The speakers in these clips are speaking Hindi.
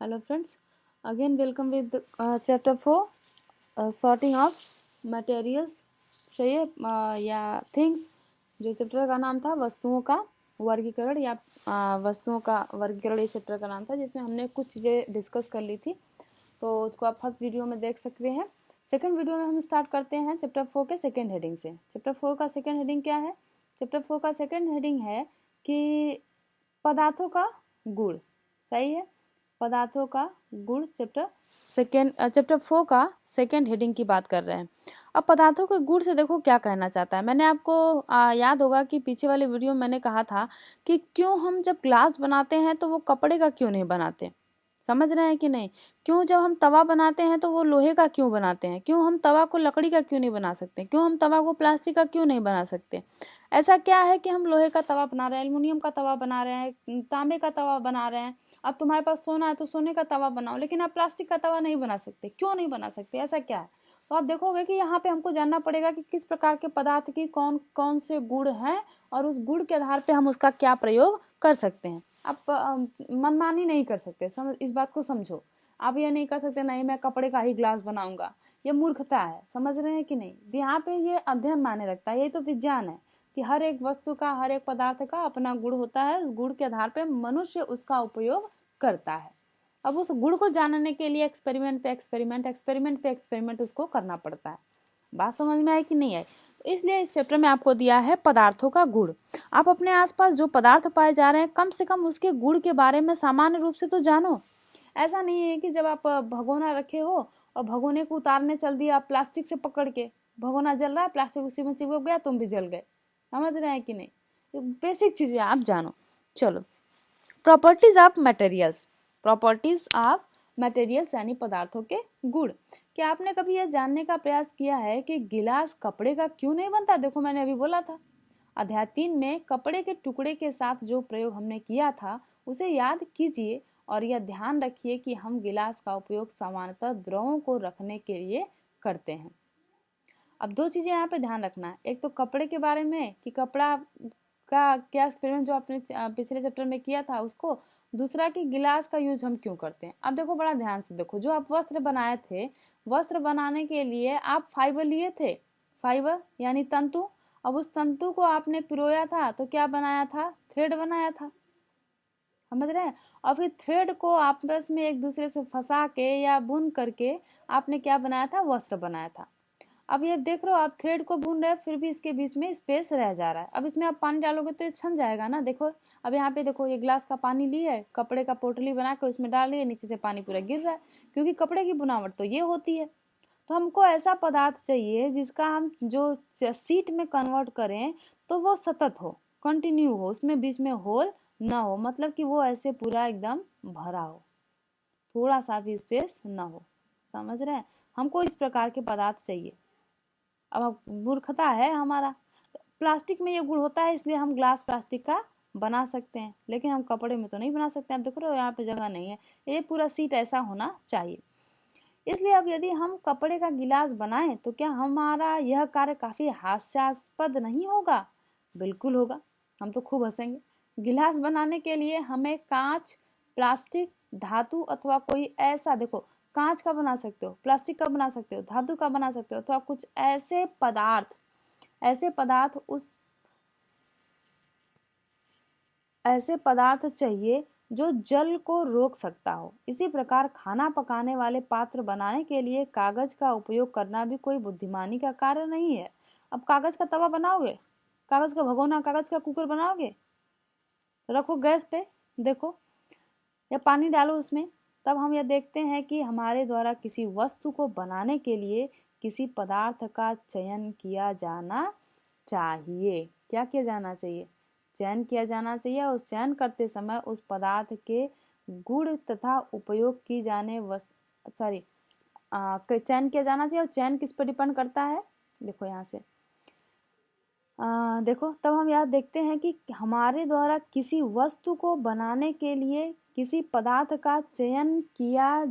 Hello friends, again welcome with chapter 4 sorting of materials चाहिए या थिंग्स। जो चैप्टर का नाम था वस्तुओं का वर्गीकरण या वस्तुओं का वर्गीकरण, इस चैप्टर का नाम था, जिसमें हमने कुछ चीज़ें डिस्कस कर ली थी। तो उसको आप फर्स्ट वीडियो में देख सकते हैं। सेकंड वीडियो में हम स्टार्ट करते हैं चैप्टर 4 के सेकंड हेडिंग से। चैप्टर 4 का सेकंड हेडिंग क्या है? चैप्टर 4 का सेकंड हेडिंग है कि पदार्थों का गुण। सही है, पदार्थों का गुण। चैप्टर 4 का सेकंड हेडिंग की बात कर रहे हैं। अब पदार्थों के गुण से देखो क्या कहना चाहता है। मैंने आपको याद होगा कि पीछे वाले वीडियो में मैंने कहा था कि क्यों हम जब ग्लास बनाते हैं तो वो कपड़े का क्यों नहीं बनाते। समझ रहे हैं कि नहीं? क्यों जब हम तवा बनाते हैं तो वो लोहे का क्यों बनाते हैं? क्यों हम तवा को लकड़ी का क्यों नहीं बना सकते? क्यों हम तवा को प्लास्टिक का क्यों नहीं बना सकते? ऐसा क्या है कि हम लोहे का तवा बना रहे हैं, एल्युमिनियम का तवा बना रहे हैं, तांबे का तवा बना रहे हैं। अब तुम्हारे पास सोना है तो सोने का तवा बनाओ, लेकिन आप प्लास्टिक का तवा नहीं बना सकते। क्यों नहीं बना सकते? ऐसा क्या है? तो आप देखोगे कि यहाँ पे हमको जानना पड़ेगा कि किस प्रकार के पदार्थ की कौन कौन से गुण हैं और उस गुण के आधार पे हम उसका क्या प्रयोग कर सकते हैं। आप मनमानी नहीं कर सकते, समझ, इस बात को समझो। आप ये नहीं कर सकते नहीं मैं कपड़े का ही ग्लास बनाऊंगा, ये मूर्खता है। समझ रहे हैं कि नहीं? यहाँ पे ये अध्ययन माने रखता है, ये तो विज्ञान है कि हर एक वस्तु का, हर एक पदार्थ का अपना गुण होता है। उस गुण के आधार पे मनुष्य उसका उपयोग करता है। अब उस गुण को जानने के लिए एक्सपेरिमेंट पे एक्सपेरिमेंट उसको करना पड़ता है। बात समझ में आई कि नहीं आई? तो इसलिए इस चैप्टर में आपको दिया है पदार्थों का गुण। आप अपने आसपास जो पदार्थ पाए जा रहे हैं कम से कम उसके गुण के बारे में सामान्य रूप से तो जानो। ऐसा नहीं है कि जब आप भगोना रखे हो और भगोने को उतारने चल दिया आप प्लास्टिक से पकड़ के, भगोना जल रहा है, प्लास्टिक उसी में चिपक गया, तुम भी जल गए। समझ रहे हैं कि नहीं? तो बेसिक चीजें आप जानो। चलो, properties of materials. Properties of materials यानी पदार्थों के गुण। क्या आपने कभी यह जानने का प्रयास किया है कि गिलास कपड़े का क्यों नहीं बनता? देखो मैंने अभी बोला था अध्याय 3 में कपड़े के टुकड़े के साथ जो प्रयोग हमने किया था उसे याद कीजिए और यह ध्यान रखिए कि हम गिलास का उपयोग सामान्यतः द्रवों को रखने के लिए करते हैं। अब दो चीजें यहाँ पे ध्यान रखना है। एक तो कपड़े के बारे में कि कपड़ा का क्या एक्सपेरिमेंट जो आपने पिछले चैप्टर में किया था उसको। दूसरा कि गिलास का यूज हम क्यों करते हैं। अब देखो बड़ा ध्यान से देखो, जो आप वस्त्र बनाए थे, वस्त्र बनाने के लिए आप फाइबर लिए थे, फाइबर यानी तंतु। अब उस तंतु को आपने पिरोया था तो क्या बनाया था? थ्रेड बनाया था। समझ रहे हैं? और फिर थ्रेड को आपस में एक दूसरे से फंसा के या बुन करके आपने क्या बनाया था? वस्त्र बनाया था। अब ये देख रहे हो आप थ्रेड को बुन रहे हैं फिर भी इसके बीच में स्पेस रह जा रहा है। अब इसमें आप पानी डालोगे तो ये छन जाएगा ना। देखो अब यहाँ पे देखो, ये ग्लास का पानी ली है, कपड़े का पोटली बना के उसमें डाल लिया, नीचे से पानी पूरा गिर रहा है, क्योंकि कपड़े की बुनावट तो ये होती है। तो हमको ऐसा पदार्थ चाहिए जिसका हम जो सीट में कन्वर्ट करें तो वो सतत हो, कंटिन्यू हो, उसमें बीच में होल ना हो, मतलब कि वो ऐसे पूरा एकदम भरा हो, थोड़ा सा भी स्पेस ना हो। समझ रहे हैं? हमको इस प्रकार के पदार्थ चाहिए। अब मूर्खता है हमारा। प्लास्टिक में ये गुण होता है इसलिए हम ग्लास प्लास्टिक का बना सकते हैं, लेकिन हम कपड़े में तो नहीं बना सकते। आप देख रहे हो यहाँ पे जगह नहीं है, ये पूरा सीट ऐसा होना चाहिए। इसलिए अब यदि हम कपड़े का गिलास बनाएं तो क्या हमारा यह कार्य काफी हास्यास्पद नहीं होगा? बिल्कुल होगा, हम तो खूब हंसेंगे। गिलास बनाने के लिए हमें कांच, प्लास्टिक, धातु अथवा कोई ऐसा, देखो कांच का बना सकते हो, प्लास्टिक का बना सकते हो, धातु का बना सकते हो, अथवा कुछ ऐसे पदार्थ चाहिए जो जल को रोक सकता हो। इसी प्रकार खाना पकाने वाले पात्र बनाने के लिए कागज का उपयोग करना भी कोई बुद्धिमानी का कार्य नहीं है। अब कागज का तवा बनाओगे, कागज का भगोना, कागज का कुकर बनाओगे, रखो गैस पे, देखो या पानी डालो उसमें, तब हम यह देखते हैं कि हमारे द्वारा किसी वस्तु को बनाने के लिए किसी पदार्थ का चयन किया जाना चाहिए। क्या किया जाना चाहिए? चयन किया जाना चाहिए। उस चयन करते समय उस पदार्थ के गुण तथा उपयोग की जाने चयन किया जाना चाहिए। और चयन किस पर डिपेंड करता है? देखो यहाँ से देखो, तब हम यह देखते हैं कि हमारे द्वारा किसी वस्तु को बनाने के लिए किसी पदार्थ का चयन किया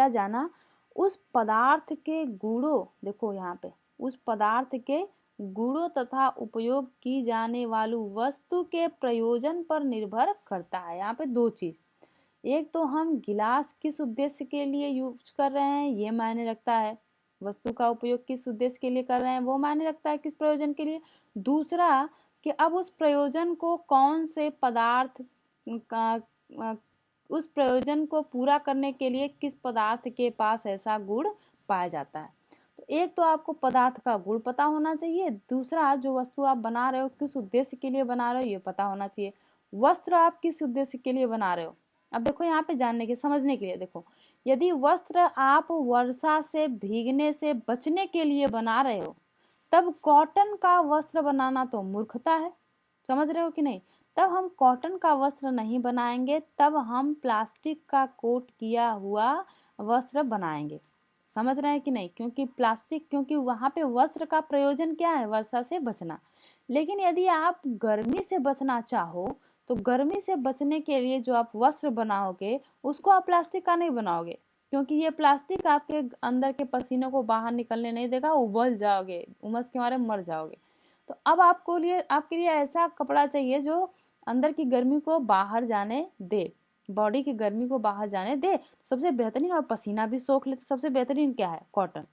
जाना उस पदार्थ के गुणों, देखो यहाँ पे, उस पदार्थ के गुणों तथा उपयोग की जाने वाली वस्तु के प्रयोजन पर निर्भर करता है। यहाँ पे दो चीज, एक तो हम गिलास किस उद्देश्य के लिए यूज कर रहे हैं ये मायने रखता है, वस्तु का उपयोग किस उद्देश्य के लिए कर रहे हैं वो मायने रखता है, किस प्रयोजन के लिए। दूसरा कि अब उस प्रयोजन को कौन से पदार्थ का, उस प्रयोजन को पूरा करने के लिए किस पदार्थ के पास ऐसा गुण पाया जाता है। तो एक तो आपको पदार्थ का गुण पता होना चाहिए, दूसरा जो वस्तु आप बना रहे हो किस उद्देश्य के लिए बना रहे हो ये पता होना चाहिए। वस्त्र आप किस उद्देश्य के लिए बना रहे हो, अब देखो यहाँ पे जानने के समझने के लिए देखो, यदि वस्त्र आप वर्षा से भीगने से बचने के लिए बना रहे हो तब कॉटन का वस्त्र बनाना तो मूर्खता है, समझ रहे हो कि नहीं। तब हम कॉटन का वस्त्र नहीं बनाएंगे, तब हम प्लास्टिक का कोट किया हुआ वस्त्र बनाएंगे, समझ रहे हैं कि नहीं। क्योंकि वहाँ पे वस्त्र का प्रयोजन क्या है, वर्षा से बचना। लेकिन यदि आप गर्मी से बचना चाहो तो गर्मी से बचने के लिए जो आप वस्त्र बनाओगे उसको आप प्लास्टिक का नहीं बनाओगे, क्योंकि ये प्लास्टिक आपके अंदर के पसीने को बाहर निकलने नहीं देगा, उबल जाओगे, उमस के मारे मर जाओगे। तो अब आपके लिए ऐसा कपड़ा चाहिए जो अंदर की गर्मी को बाहर जाने दे, बॉडी की गर्मी को बाहर जाने दे। तो सबसे बेहतरीन, और पसीना भी सोख ले, सबसे बेहतरीन क्या है, कॉटन।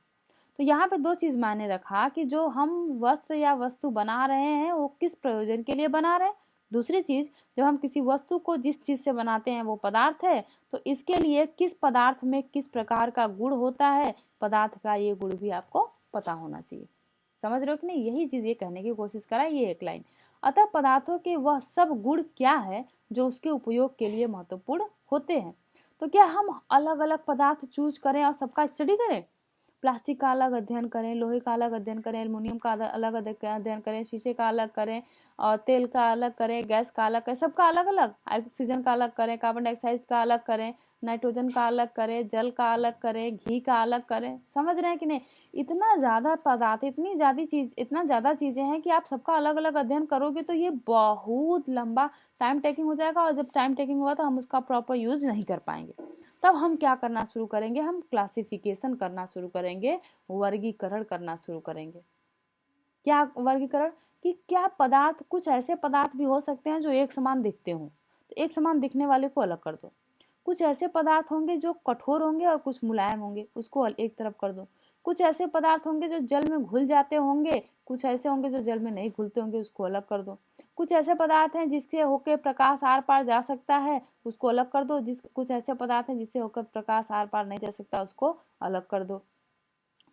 तो यहाँ पे दो चीज मायने रखा कि जो हम वस्त्र या वस्तु बना रहे हैं वो किस प्रयोजन के लिए बना रहे हैं। दूसरी चीज, जब हम किसी वस्तु को जिस चीज से बनाते हैं वो पदार्थ है, तो इसके लिए किस पदार्थ में किस प्रकार का गुण होता है, पदार्थ का ये गुण भी आपको पता होना चाहिए, समझ रहे हो कि नहीं। यही चीज ये कहने की कोशिश करा, ये एक लाइन। अतः पदार्थों के वह सब गुण क्या है जो उसके उपयोग के लिए महत्वपूर्ण होते हैं। तो क्या हम अलग अलग पदार्थ चूज करें और सबका स्टडी करें, प्लास्टिक का अलग अध्ययन करें, लोहे का अलग अध्ययन करें, एल्युमिनियम का अलग अध्ययन करें, शीशे का अलग करें, और तेल का अलग करें, गैस का अलग करें, सबका अलग अलग, ऑक्सीजन का अलग करें, कार्बन डाइऑक्साइड का अलग करें, नाइट्रोजन का अलग करें, जल का अलग करें, घी का अलग करें, समझ रहे हैं कि नहीं। इतना ज़्यादा पदार्थ, इतना ज़्यादा चीज़ें हैं कि आप सबका अलग अलग अध्ययन करोगे तो ये बहुत लंबा टाइम टेकिंग हो जाएगा, और जब टाइम टेकिंग होगा तो हम उसका प्रॉपर यूज़ नहीं कर पाएंगे। तब हम क्या करना शुरू करेंगे, हम क्लासिफिकेशन करना शुरू करेंगे, वर्गीकरण करना शुरू करेंगे। क्या वर्गीकरण, कि क्या पदार्थ, कुछ ऐसे पदार्थ भी हो सकते हैं जो एक समान दिखते हों, तो एक समान दिखने वाले को अलग कर दो। कुछ ऐसे पदार्थ होंगे जो कठोर होंगे और कुछ मुलायम होंगे, उसको एक तरफ कर दो। कुछ ऐसे पदार्थ होंगे जो जल में घुल जाते होंगे, कुछ ऐसे होंगे जो जल में नहीं घुलते होंगे, उसको अलग कर दो। कुछ ऐसे पदार्थ हैं जिसके होकर प्रकाश आर पार जा सकता है, उसको अलग कर दो। कुछ ऐसे पदार्थ हैं जिससे होकर प्रकाश आर पार नहीं जा सकता, उसको अलग कर दो,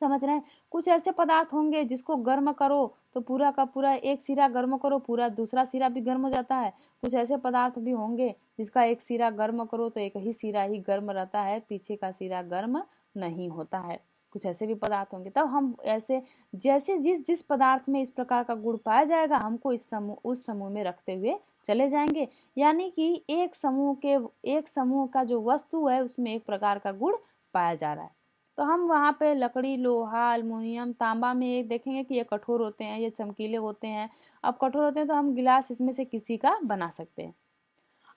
समझ रहे हैं। कुछ ऐसे पदार्थ होंगे जिसको गर्म करो तो पूरा का पूरा एक सिरा गर्म करो, पूरा दूसरा सिरा भी गर्म हो जाता है। कुछ ऐसे पदार्थ भी होंगे जिसका एक सिरा गर्म करो तो एक ही सिरा ही गर्म रहता है, पीछे का सिरा गर्म नहीं होता है। कुछ ऐसे भी पदार्थ होंगे। तब हम ऐसे जैसे जिस पदार्थ में इस प्रकार का गुण पाया जाएगा, हमको उस समूह में रखते हुए चले जाएंगे। यानी कि एक समूह का जो वस्तु है उसमें एक प्रकार का गुण पाया जा रहा है। तो हम वहाँ पे लकड़ी, लोहा, एल्युमिनियम, तांबा में एक देखेंगे कि ये कठोर होते हैं, ये चमकीले होते हैं। अब कठोर होते हैं तो हम गिलास इसमें से किसी का बना सकते हैं।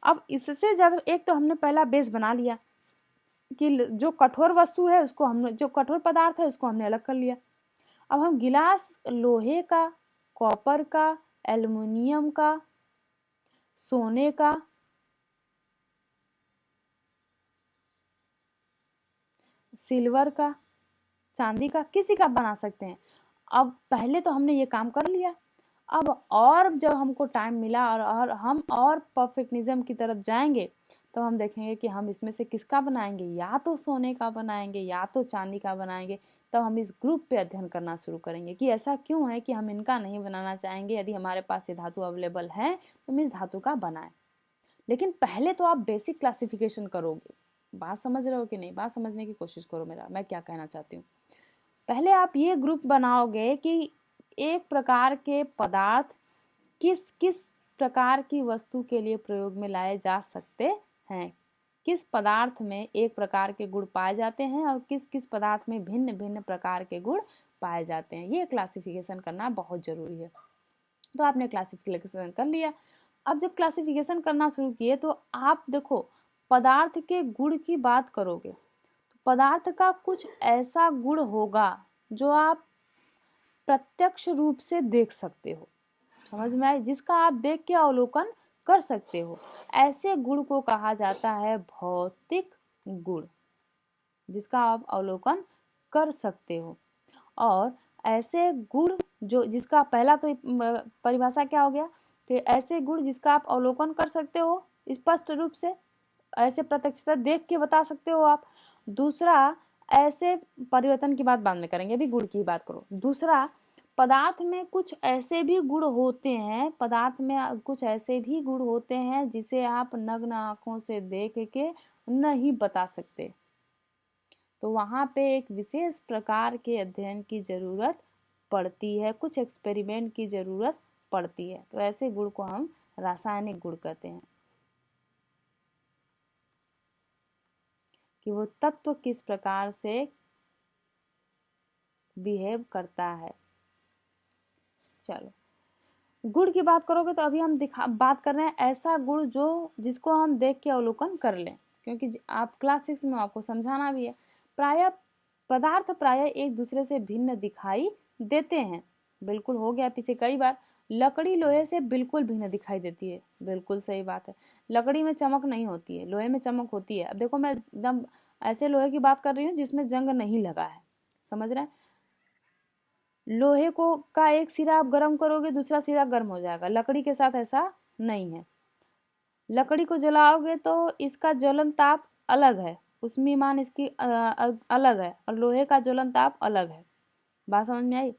अब इससे जब एक तो हमने पहला बेस बना लिया कि जो कठोर वस्तु है उसको हमने, जो कठोर पदार्थ है उसको हमने अलग कर लिया। अब हम गिलास लोहे का, कॉपर का, एल्युमिनियम का, सोने का, सिल्वर का, चांदी का, किसी का बना सकते हैं। अब पहले तो हमने ये काम कर लिया। अब और जब हमको टाइम मिला और हम और परफेक्शनिज्म की तरफ जाएंगे तो हम देखेंगे कि हम इसमें से किसका बनाएंगे, या तो सोने का बनाएंगे या तो चांदी का बनाएंगे। तब हम इस ग्रुप पे अध्ययन करना शुरू करेंगे कि ऐसा क्यों है कि हम इनका नहीं बनाना चाहेंगे। यदि हमारे पास ये धातु अवेलेबल है तो हम इस धातु का बनाएं। लेकिन पहले तो आप बेसिक क्लासिफिकेशन करोगे। बात समझ रहे हो कि नहीं, बात समझने की कोशिश करो मैं क्या कहना चाहती हूँ। पहले आप ये ग्रुप बनाओगे कि एक प्रकार के पदार्थ किस किस प्रकार की वस्तु के लिए प्रयोग में लाए जा सकते हैं, किस पदार्थ में एक प्रकार के गुण पाए जाते हैं और किस किस पदार्थ में भिन्न भिन्न प्रकार के गुण पाए जाते हैं। ये क्लासिफिकेशन करना बहुत जरूरी है। तो आपने क्लासिफिकेशन कर लिया। अब जब क्लासिफिकेशन करना शुरू किए तो आप देखो, पदार्थ के गुण की बात करोगे तो पदार्थ का कुछ ऐसा गुण होगा जो आप प्रत्यक्ष रूप से देख सकते हो, समझ में आए, जिसका आप देख के अवलोकन कर सकते हो। ऐसे गुण को कहा जाता है भौतिक गुण, जिसका आप अवलोकन कर सकते हो। और ऐसे गुण जो, जिसका पहला तो परिभाषा क्या हो गया कि ऐसे गुण जिसका आप अवलोकन कर सकते हो स्पष्ट रूप से, ऐसे प्रत्यक्षता देख के बता सकते हो आप। दूसरा, ऐसे परिवर्तन की बात बाद में करेंगे, अभी गुण की बात करो। दूसरा, पदार्थ में कुछ ऐसे भी गुण होते हैं, पदार्थ में कुछ ऐसे भी गुण होते हैं जिसे आप नग्न आंखों से देख के नहीं बता सकते, तो वहां पे एक विशेष प्रकार के अध्ययन की जरूरत पड़ती है, कुछ एक्सपेरिमेंट की जरूरत पड़ती है। तो ऐसे गुण को हम रासायनिक गुण कहते हैं, कि वो तत्व किस प्रकार से बिहेव करता है। चलो, गुण की बात करोगे तो अभी हम बात कर रहे हैं ऐसा गुण जो जिसको हम देख के अवलोकन कर लें, क्योंकि आप क्लास 6 में आपको समझाना भी है। पदार्थ प्राय एक दूसरे से भिन्न दिखाई देते हैं, बिल्कुल हो गया पीछे कई बार। लकड़ी लोहे से बिल्कुल भिन्न दिखाई देती है, बिल्कुल सही बात है। लकड़ी में चमक नहीं होती है, लोहे में चमक होती है। अब देखो, मैं एकदम ऐसे लोहे की बात कर रही हूँ जिसमें जंग नहीं लगा है, समझ रहे हैं। लोहे को का एक सिरा आप गर्म करोगे, दूसरा सिरा गर्म हो जाएगा। लकड़ी के साथ ऐसा नहीं है। लकड़ी को जलाओगे तो इसका ज्वलन ताप अलग है, उसमें मान इसकी अलग है, और लोहे का ज्वलन ताप अलग है। बात समझ में आई।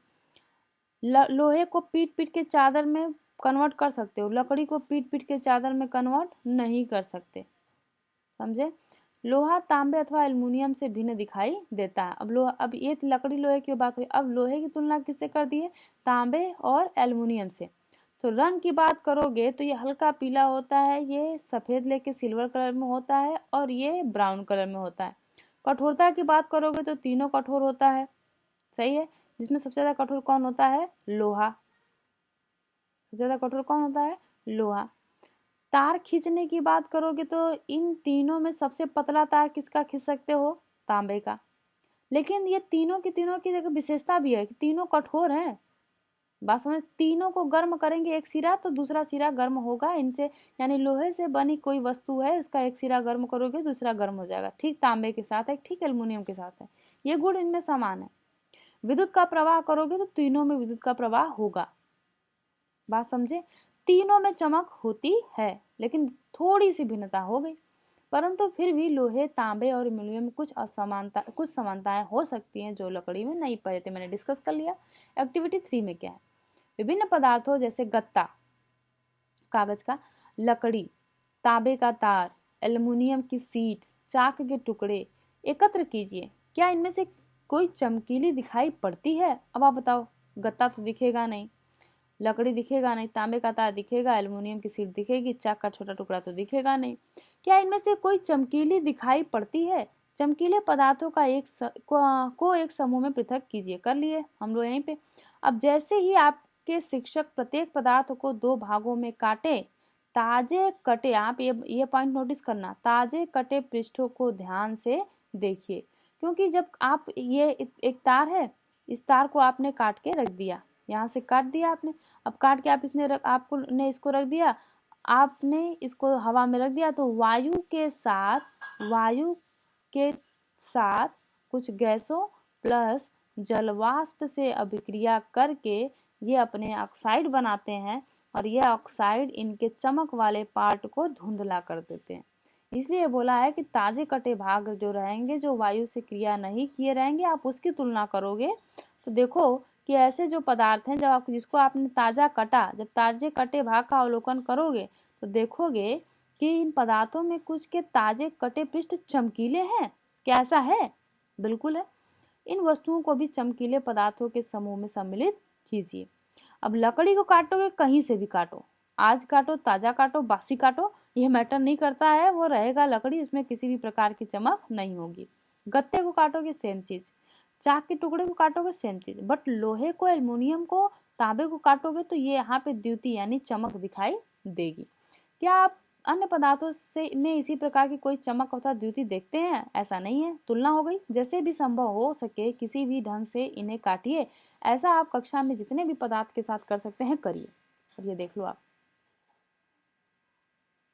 लोहे को पीट पीट के चादर में कन्वर्ट कर सकते हो, लकड़ी को पीट पीट के चादर में कन्वर्ट नहीं कर सकते, समझे। लोहा तांबे अथवा एल्युमिनियम से भिन्न दिखाई देता है। अब ये लकड़ी लोहे की बात हुई, अब लोहे की तुलना किससे कर दी है? तांबे और एल्युमिनियम से। तो रंग की बात करोगे तो ये हल्का पीला होता है, ये सफेद लेके सिल्वर कलर में होता है, और ये ब्राउन कलर में होता है। कठोरता की बात करोगे तो तीनों कठोर होता है, सही है। जिसमें सबसे ज्यादा कठोर कौन होता है? लोहा। सबसे ज्यादा कठोर कौन होता है? लोहा। तार खींचने की बात करोगे तो इन तीनों में सबसे पतला तार किसका खींच सकते हो? तांबे का। लेकिन ये तीनों की एक विशेषता भी है कि तीनों कठोर हैं। बात समझ। तीनों को गर्म करेंगे एक सिरा तो दूसरा सिरा गर्म होगा इनसे, यानी लोहे से बनी कोई वस्तु है, उसका एक सिरा गर्म करोगे दूसरा गर्म हो जाएगा। ठीक तांबे के साथ है, ठीक एल्युमिनियम के साथ है, ये गुण इनमें समान है। विद्युत का प्रवाह करोगे तो तीनों में विद्युत का प्रवाह होगा। बात समझे। तीनों में चमक होती है, लेकिन थोड़ी सी भिन्नता हो गई, परंतु फिर भी लोहे, तांबे और एल्युमिनियम में कुछ समानताएं हो सकती हैं जो लकड़ी में नहीं पाई जाती। मैंने डिस्कस कर लिया। एक्टिविटी 3 में क्या है? विभिन्न पदार्थों जैसे गत्ता, कागज का, लकड़ी, तांबे का तार, एल्युमिनियम की सीट, चाक के टुकड़े एकत्र कीजिए। क्या इनमें से कोई चमकीली दिखाई पड़ती है? अब आप बताओ। गत्ता तो दिखेगा नहीं, लकड़ी दिखेगा नहीं, तांबे का तार दिखेगा, एल्युमिनियम की सीट दिखेगी, चाक का छोटा टुकड़ा तो दिखेगा नहीं। क्या इनमें से कोई चमकीली दिखाई पड़ती है? चमकीले पदार्थों का एक समूह में पृथक कीजिए। कर लिए हम लोग यहीं पे। अब जैसे ही आपके शिक्षक प्रत्येक पदार्थ को 2 भागों में काटे, ताजे कटे, आप ये पॉइंट नोटिस करना, ताजे कटे पृष्ठों को ध्यान से देखिए। क्योंकि जब आप ये एक तार है, इस तार को आपने काट के रख दिया, यहाँ से काट दिया आपने। अब काट के आपको ने इसको रख दिया, आपने इसको हवा में रख दिया, तो वायु के साथ कुछ गैसों प्लस जलवाष्प से अभिक्रिया करके ये अपने ऑक्साइड बनाते हैं, और ये ऑक्साइड इनके चमक वाले पार्ट को धुंधला कर देते हैं। इसलिए बोला है कि ताजे कटे भाग जो रहेंगे, जो वायु से क्रिया नहीं किए रहेंगे, आप उसकी तुलना करोगे तो देखो कि ऐसे जो पदार्थ हैं, जिसको आपने ताजा कटा, जब ताजे कटे भाग का अवलोकन करोगे तो देखोगे कि इन पदार्थों में कुछ के ताजे कटे पृष्ठ चमकीले हैं। क्या ऐसा है? बिल्कुल है। इन वस्तुओं को भी चमकीले पदार्थों के समूह में सम्मिलित कीजिए। अब लकड़ी को काटोगे, कहीं से भी काटो, आज काटो, ताजा काटो, बासी काटो, यह मैटर नहीं करता है, वो रहेगा लकड़ी, उसमें किसी भी प्रकार की चमक नहीं होगी। गत्ते को काटोगे, सेम चीज। चाक के टुकड़े को काटोगे, सेम चीज। बट लोहे को, एल्युमिनियम को, तांबे को काटोगे तो ये यहाँ पे द्युति यानी चमक दिखाई देगी। क्या आप अन्य पदार्थों से में इसी प्रकार की कोई चमक अथवा द्युति देखते हैं? ऐसा नहीं है। तुलना हो गई। जैसे भी संभव हो सके किसी भी ढंग से इन्हें काटिए। ऐसा आप कक्षा में जितने भी पदार्थ के साथ कर सकते हैं करिए। अब ये देख लो आप।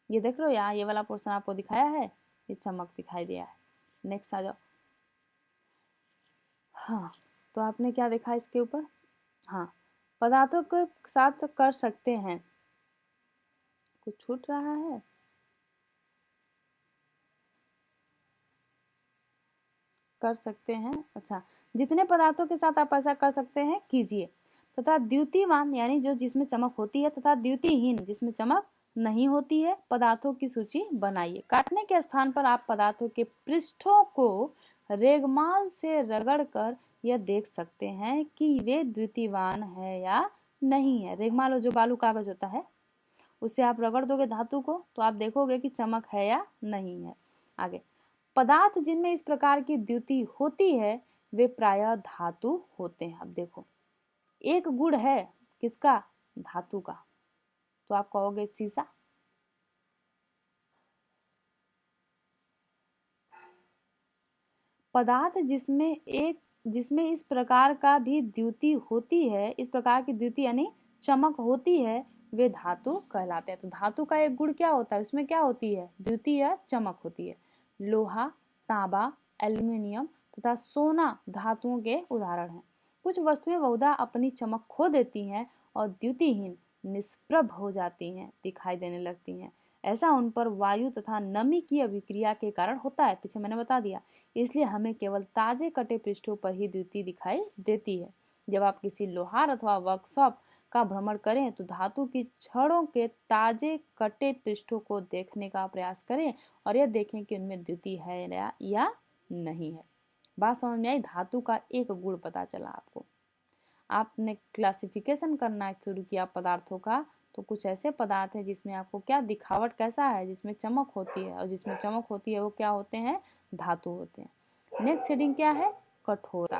ये देख रहे हो, यहाँ ये वाला पोर्शन आपको दिखाया है, ये चमक दिखाई दिया है। नेक्स्ट आ जाओ। हाँ, तो आपने क्या देखा इसके ऊपर? हाँ, पदार्थों के साथ कर सकते हैं, कुछ छूट रहा है? कर सकते हैं, अच्छा, जितने पदार्थों के साथ आप ऐसा कर सकते हैं कीजिए। तथा द्युतिवान यानी जो जिसमें चमक होती है, तथा द्युतिहीन जिसमें चमक नहीं होती है, पदार्थों की सूची बनाइए। काटने के स्थान पर आप पदार्थों के पृष्ठों को रेगमाल से रगड़कर यह देख सकते हैं कि वे द्युतिवान है या नहीं है। रेगमाल जो बालू कागज होता है, उससे आप रगड़ दोगे धातु को तो आप देखोगे कि चमक है या नहीं है। आगे, पदार्थ जिनमें इस प्रकार की द्युति होती है वे प्रायः धातु होते हैं। अब देखो, एक गुण है किसका? धातु का, तो आप कहोगे सीसा। पदार्थ जिसमें इस प्रकार का भी द्युति होती है, इस प्रकार की द्युति यानी चमक होती है, वे धातु कहलाते हैं। तो धातु का एक गुण क्या होता है? उसमें क्या होती है? द्युति या चमक होती है। लोहा, तांबा, एल्यूमिनियम तथा सोना धातुओं के उदाहरण हैं। कुछ वस्तुएं बहुधा अपनी चमक खो देती हैं और द्युतिहीन निष्प्रभ हो जाती हैं, दिखाई देने लगती हैं। ऐसा उन पर वायु तथा नमी की अभिक्रिया के कारण होता है, पीछे मैंने बता दिया। इसलिए हमें केवल ताजे कटे पृष्ठों पर ही द्युति दिखाई देती है। जब आप किसी लोहार अथवा वर्कशॉप का भ्रमण करें तो धातु की छड़ों के ताजे कटे पृष्ठों को देखने का प्रयास करें और यह देखें कि उनमें द्युति है या नहीं है। बात समझ में आई? धातु का एक गुण पता चला आपको। आपने क्लासिफिकेशन करना शुरू किया पदार्थों का, तो कुछ ऐसे पदार्थ हैं जिसमें आपको क्या दिखावट कैसा है, जिसमें चमक होती है, और जिसमें चमक होती है वो क्या होते हैं? धातु होते हैं। नेक्स्ट हेडिंग क्या है? कठोरता।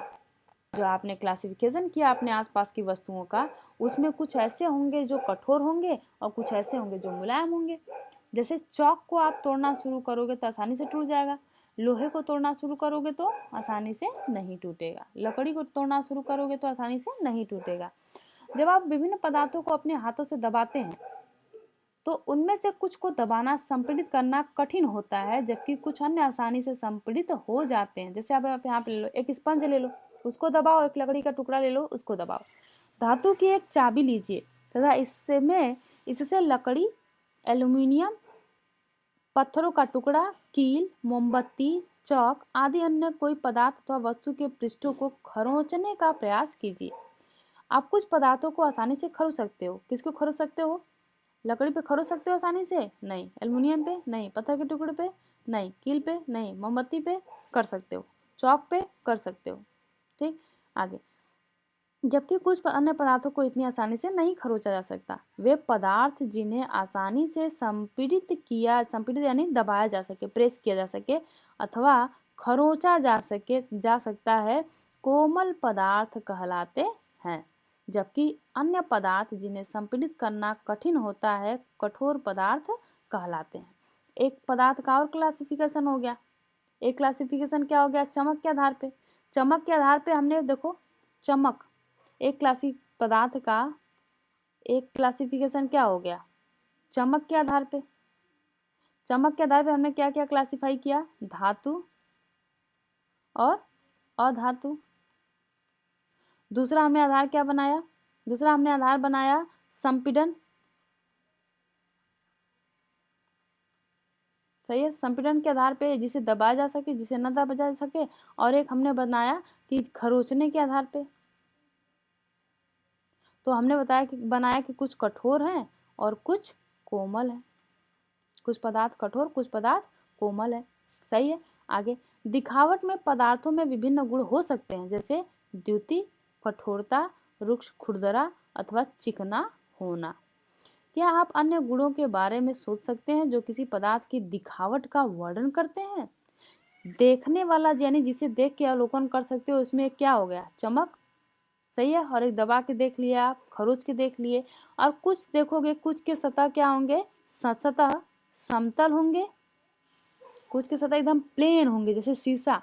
जो आपने क्लासिफिकेशन किया अपने आसपास की वस्तुओं का, उसमें कुछ ऐसे होंगे जो कठोर होंगे और कुछ ऐसे होंगे जो मुलायम होंगे। जैसे चौक को आप तोड़ना शुरू करोगे तो आसानी से टूट जाएगा, लोहे को तोड़ना शुरू करोगे तो आसानी से नहीं टूटेगा, लकड़ी को तोड़ना शुरू करोगे तो आसानी से नहीं टूटेगा। जब आप विभिन्न पदार्थों को अपने हाथों से दबाते हैं तो उनमें से कुछ को दबाना, संपीड़ित करना कठिन होता है, जबकि कुछ अन्य आसानी से संपीड़ित हो जाते हैं। जैसे आप यहाँ पे ले लो, एक स्पंज ले लो, उसको दबाओ, एक लकड़ी का टुकड़ा ले लो, उसको दबाओ। धातु की एक चाबी लीजिए तथा इससे लकड़ी, एल्यूमिनियम, पत्थरों का टुकड़ा, कील, मोमबत्ती, चौक आदि अन्य कोई पदार्थ अथवा वस्तु के पृष्ठों को खरोंचने का प्रयास कीजिए। आप कुछ पदार्थों को आसानी से खरोच सकते हो। किसको खरोच सकते हो? लकड़ी पे खरोच सकते हो आसानी से? नहीं। एल्युमिनियम पे? नहीं। पत्थर के टुकड़े पे? नहीं। कील पे? नहीं। मोमबत्ती पे कर सकते हो, चौक पे कर सकते हो। ठीक, आगे। जबकि कुछ अन्य पदार्थों को इतनी आसानी से नहीं खरोचा जा सकता। वे पदार्थ जिन्हें आसानी से संपीड़ित यानी दबाया जा सके, प्रेस किया जा सके अथवा खरोचा जा सकता है, कोमल पदार्थ कहलाते हैं। जबकि अन्य पदार्थ जिन्हें संपीड़ित करना कठिन होता है, कठोर पदार्थ कहलाते हैं। एक पदार्थ का और क्लासिफिकेशन हो गया। एक क्लासिफिकेशन क्या हो गया? चमक के आधार पे। चमक के आधार पे हमने देखो, चमक एक पदार्थ का एक क्लासिफिकेशन क्या हो गया? चमक के आधार पे। चमक के आधार पे हमने क्या क्या क्लासिफाई किया? धातु और अधातु। दूसरा हमने आधार क्या बनाया? दूसरा हमने आधार बनाया संपीड़न। सही है, संपीड़न के आधार पे जिसे दबाया जा सके, जिसे न दबाया जा सके। और एक हमने बनाया कि खरोचने के आधार पे। तो हमने बनाया कि कुछ कठोर हैं और कुछ कोमल हैं। कुछ पदार्थ कठोर, कुछ पदार्थ कोमल है। सही है, आगे। दिखावट में पदार्थों में विभिन्न गुण हो सकते हैं, जैसे द्युति, कठोरता, रुक्ष, खुरदरा अथवा चिकना होना। क्या आप अन्य गुणों के बारे में सोच सकते हैं जो किसी पदार्थ की दिखावट का वर्णन करते हैं? देखने वाला यानी जिसे देख के अवलोकन कर सकते हो, उसमें क्या हो गया? चमक। सही है, और एक दबा के देख लिया आप, खरोच के देख लिए। और कुछ देखोगे, कुछ के सतह क्या होंगे? सतह समतल होंगे, कुछ के सतह एकदम प्लेन होंगे जैसे शीशा,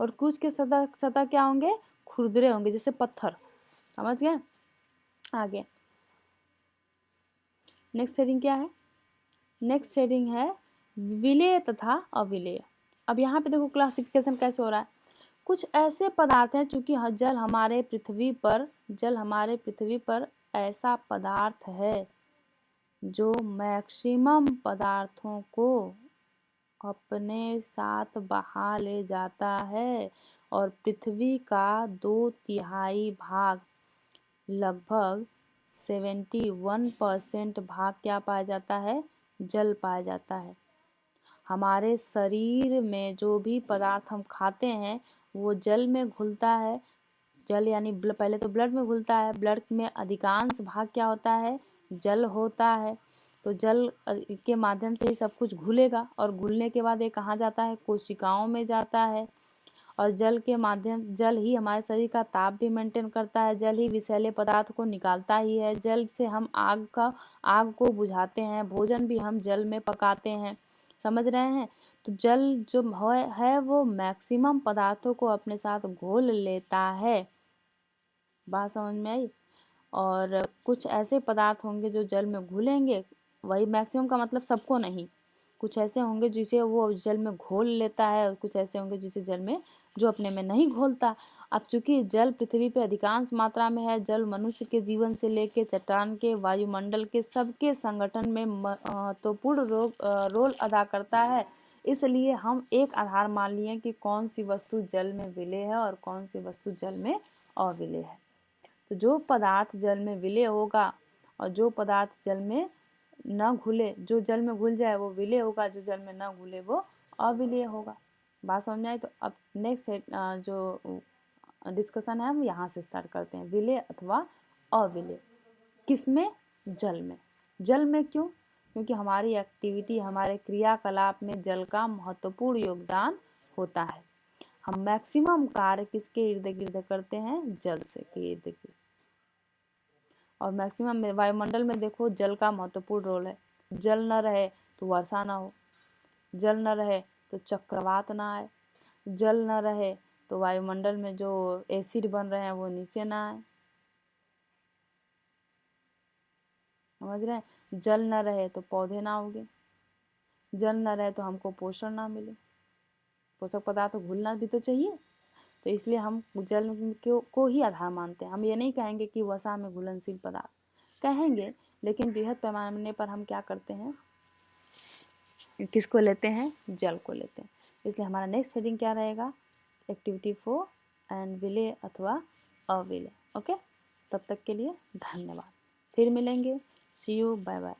और कुछ के सतह क्या होंगे? खुरदरे होंगे जैसे पत्थर। समझ गए? आगे नेक्स्ट हेडिंग क्या है? नेक्स्ट हेडिंग है विलेय तथा अविलेय। अब यहाँ पे देखो क्लासिफिकेशन कैसे हो रहा है। कुछ ऐसे पदार्थ हैं, चूंकि जल हमारे पृथ्वी पर ऐसा पदार्थ है जो मैक्सिमम पदार्थों को अपने साथ बहा ले जाता है और पृथ्वी का 2/3 भाग, लगभग 71% भाग क्या पाया जाता है, जल पाया जाता है। हमारे शरीर में जो भी पदार्थ हम खाते हैं वो जल में घुलता है। जल यानी पहले तो ब्लड में घुलता है, ब्लड में अधिकांश भाग क्या होता है, जल होता है। तो जल के माध्यम से ही सब कुछ घुलेगा और घुलने के बाद ये कहाँ जाता है, कोशिकाओं में जाता है। और जल ही हमारे शरीर का ताप भी मेंटेन करता है, जल ही विषैले पदार्थ को निकालता ही है, जल से हम आग को बुझाते हैं, भोजन भी हम जल में पकाते हैं, समझ रहे हैं। तो जल जो है वो मैक्सिमम पदार्थों को अपने साथ घोल लेता है। बात समझ में आई। और कुछ ऐसे पदार्थ होंगे जो जल में घुलेंगे, वही मैक्सिमम का मतलब सबको नहीं, कुछ ऐसे होंगे जिसे वो जल में घोल लेता है और कुछ ऐसे होंगे जिसे जल में जो अपने में नहीं घोलता। अब चूंकि जल पृथ्वी पे अधिकांश मात्रा में है, जल मनुष्य के जीवन से लेकर चट्टान के, वायुमंडल के सबके संगठन में महत्वपूर्ण रोल अदा करता है। इसलिए हम एक आधार मान लिए कि कौन सी वस्तु जल में विलेय है और कौन सी वस्तु जल में अविलेय है। तो जो पदार्थ जल में विलेय होगा और जो पदार्थ जल में न घुले, जो जल में घुल जाए वो विलेय होगा, जो जल में न घुले वो अविलेय होगा। बात समझ में आई। तो अब नेक्स्ट जो डिस्कशन है हम यहाँ से स्टार्ट करते हैं, विलेय अथवा अविलेय किसमें, जल में। जल में क्यों, क्योंकि हमारी एक्टिविटी, हमारे क्रियाकलाप में जल का महत्वपूर्ण योगदान होता है। हम मैक्सिमम कार्य किसके इर्द गिर्द करते हैं, जल से के इर्द गिर्द। और मैक्सिमम में वायुमंडल में देखो जल का महत्वपूर्ण रोल है। जल न रहे तो वर्षा ना हो, जल न रहे तो चक्रवात ना आए, जल न रहे तो वायुमंडल में जो एसिड बन रहे हैं वो नीचे ना आए, समझ रहे हैं। जल न रहे तो पौधे ना उगे, जल न रहे तो हमको पोषण ना मिले, पोषक पदार्थ घुलना भी तो चाहिए। तो इसलिए हम जल को ही आधार मानते हैं। हम ये नहीं कहेंगे कि वसा में घुलनशील पदार्थ, कहेंगे, लेकिन बृहद पैमाने पर हम क्या करते हैं, किसको लेते हैं, जल को लेते हैं। इसलिए हमारा नेक्स्ट हेडिंग क्या रहेगा, एक्टिविटी 4 एंड विलेय अथवा अविलेय। ओके, तब तक के लिए धन्यवाद, फिर मिलेंगे, सी यू, बाय बाय।